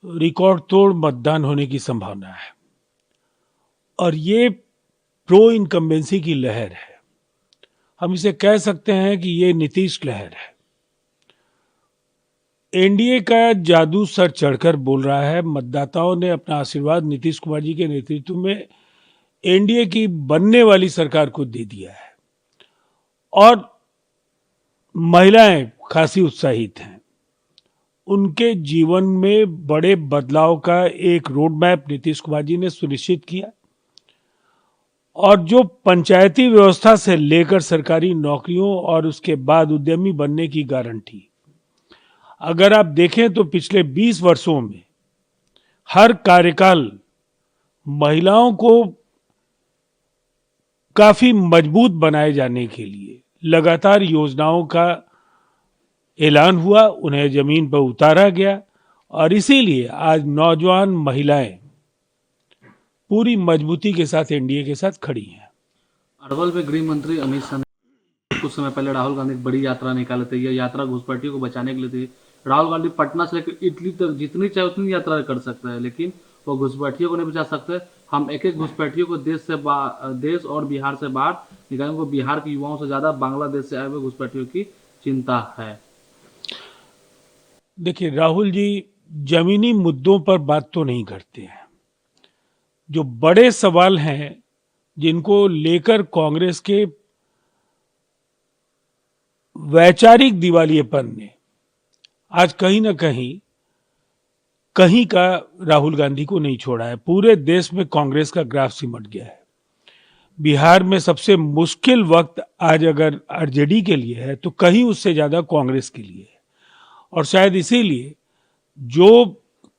Record तोड़ मतदान होने की संभावना है और ये प्रो इनकम्बेंसी की लहर है। हम इसे कह सकते हैं कि ये नीतीश लहर है। एनडीए का जादू सर चढ़कर बोल रहा है। मतदाताओं ने अपना आशीर्वाद नीतीश कुमार जी के नेतृत्व में एनडीए की बनने वाली सरकार को दे दिया है और महिलाएं खासी उत्साहित हैं। उनके जीवन में बड़े बदलाव का एक रोड मैप नीतीश कुमार जी ने सुनिश्चित किया और जो पंचायती व्यवस्था से लेकर सरकारी नौकरियों और उसके बाद उद्यमी बनने की गारंटी, अगर आप देखें तो पिछले 20 वर्षों में हर कार्यकाल महिलाओं को काफी मजबूत बनाए जाने के लिए लगातार योजनाओं का ऐलान हुआ, उन्हें जमीन पर उतारा गया और इसीलिए आज नौजवान महिलाएं पूरी मजबूती के साथ एनडीए के साथ खड़ी हैं। अरवल में गृह मंत्री अमित शाह ने कुछ समय पहले राहुल गांधी एक बड़ी यात्रा निकाले थे। यह यात्रा घुसपैठियों को बचाने के लिए थी। राहुल गांधी पटना से लेकर इटली तक जितनी चाहे उतनी यात्रा कर सकते हैं, लेकिन वो घुसपैठियों को नहीं बचा सकते। हम एक एक घुसपैठियों को देश और बिहार से बाहर निकालेंगे को बिहार के युवाओं से ज्यादा बांग्लादेश से आए हुए घुसपैठियों की चिंता है। देखिए, राहुल जी जमीनी मुद्दों पर बात तो नहीं करते हैं। जो बड़े सवाल हैं जिनको लेकर कांग्रेस के वैचारिक दिवालियेपन ने आज कहीं ना कहीं का राहुल गांधी को नहीं छोड़ा है। पूरे देश में कांग्रेस का ग्राफ सिमट गया है। बिहार में सबसे मुश्किल वक्त आज अगर आरजेडी के लिए है तो कहीं उससे ज्यादा कांग्रेस के लिए है और शायद इसीलिए जो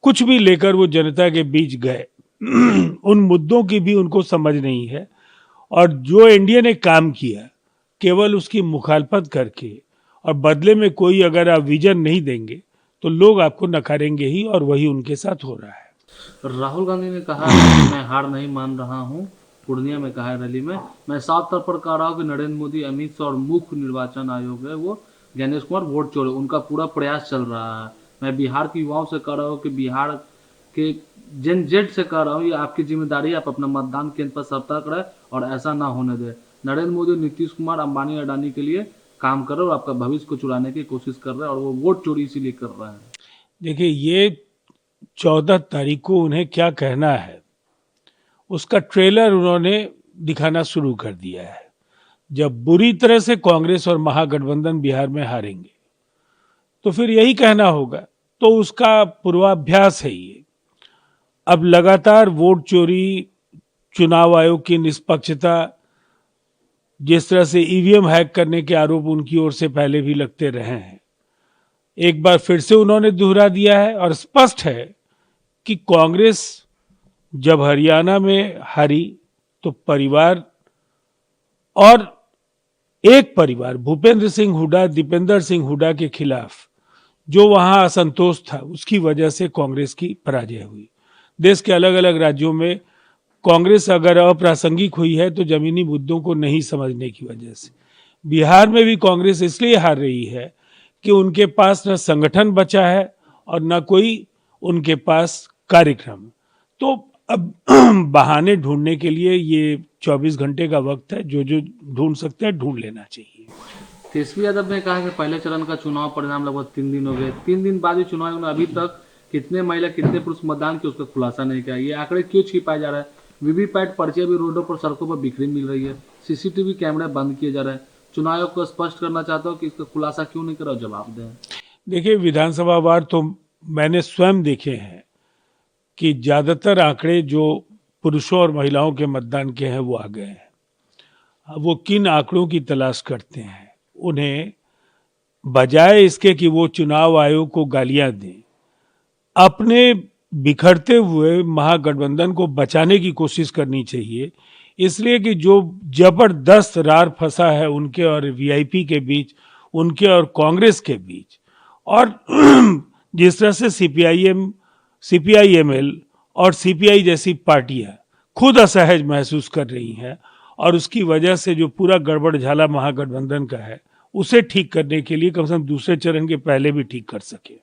कुछ भी लेकर वो जनता के बीच गए उन मुद्दों की भी उनको समझ नहीं है और जो एनडीए ने काम किया केवल उसकी मुखालफत करके और बदले में कोई अगर आप विजन नहीं देंगे तो लोग आपको नकारेंगे ही और वही उनके साथ हो रहा है। राहुल गांधी ने कहा कि मैं हार नहीं मान रहा हूं। पूर्णिया में कहा है रैली में, मैं साफ तौर पर कह रहा हूं कि नरेंद्र मोदी, अमित शाह और मुख्य निर्वाचन आयोग है वो ज्ञानेश कुमार वोट चोर, उनका पूरा प्रयास चल रहा है। मैं बिहार के युवाओं से कह रहा हूँ कि बिहार के जेन जेड से कह रहा हूँ, ये आपकी जिम्मेदारी है, आप अपना मतदान केंद्र पर सतर्क रहे और ऐसा ना होने दे। नरेंद्र मोदी नीतीश कुमार अंबानी अडानी के लिए काम कर रहे हैं और आपका भविष्य को चुराने की कोशिश कर रहे हैं और वो वोट चोरी इसीलिए कर रहे हैं। देखिए, ये 14 तारीख को उन्हें क्या कहना है उसका ट्रेलर उन्होंने दिखाना शुरू कर दिया है। जब बुरी तरह से कांग्रेस और महागठबंधन बिहार में हारेंगे तो फिर यही कहना होगा, तो उसका पूर्वाभ्यास है ये। अब लगातार वोट चोरी, चुनाव आयोग की निष्पक्षता, जिस तरह से ईवीएम हैक करने के आरोप उनकी ओर से पहले भी लगते रहे हैं, एक बार फिर से उन्होंने दोहरा दिया है और स्पष्ट है कि कांग्रेस जब हरियाणा में हारी तो परिवार और एक परिवार भूपेंद्र सिंह हुड्डा, दीपेंद्र सिंह हुड्डा के खिलाफ जो वहां असंतोष था उसकी वजह से कांग्रेस की पराजय हुई। देश के अलग अलग राज्यों में कांग्रेस अगर अप्रासंगिक हुई है तो जमीनी मुद्दों को नहीं समझने की वजह से। बिहार में भी कांग्रेस इसलिए हार रही है कि उनके पास न संगठन बचा है और न कोई उनके पास कार्यक्रम। तो अब बहाने ढूंढने के लिए ये 24 घंटे का वक्त है, जो जो ढूंढ सकते हैं ढूंढ लेना चाहिए। तेजस्वी यादव ने कहा कि पहले चरण का चुनाव परिणाम लगभग 3 दिन हो गए। 3 दिन बाद ही चुनाव आयोग ने अभी तक कितने महिला कितने पुरुष मतदान किए उसका खुलासा नहीं किया। ये आंकड़े क्यों छिपाए जा रहे हैं? वीवीपैट पर्चियां भी रोडों पर, सड़कों पर बिखरी मिल रही है। सीसीटीवी कैमरे बंद किए जा रहे हैं। चुनाव आयोग को स्पष्ट करना चाहता हूँ कि इसका खुलासा क्यों नहीं करा, जवाब दें। देखिए, विधानसभा वार तो मैंने स्वयं देखे हैं कि ज्यादातर आंकड़े जो पुरुषों और महिलाओं के मतदान के हैं वो आ गए हैं। अब वो किन आंकड़ों की तलाश करते हैं, उन्हें बजाय इसके कि वो चुनाव आयोग को गालियां दें, अपने बिखरते हुए महागठबंधन को बचाने की कोशिश करनी चाहिए। इसलिए कि जो जबरदस्त रार फंसा है उनके और वीआईपी के बीच, उनके और कांग्रेस के बीच, और जिस तरह से सीपीआईएम, सीपीआईएमएल और सीपीआई जैसी पार्टियां खुद असहज महसूस कर रही हैं और उसकी वजह से जो पूरा गड़बड़ झाला महागठबंधन का है उसे ठीक करने के लिए कम से कम दूसरे चरण के पहले भी ठीक कर सके।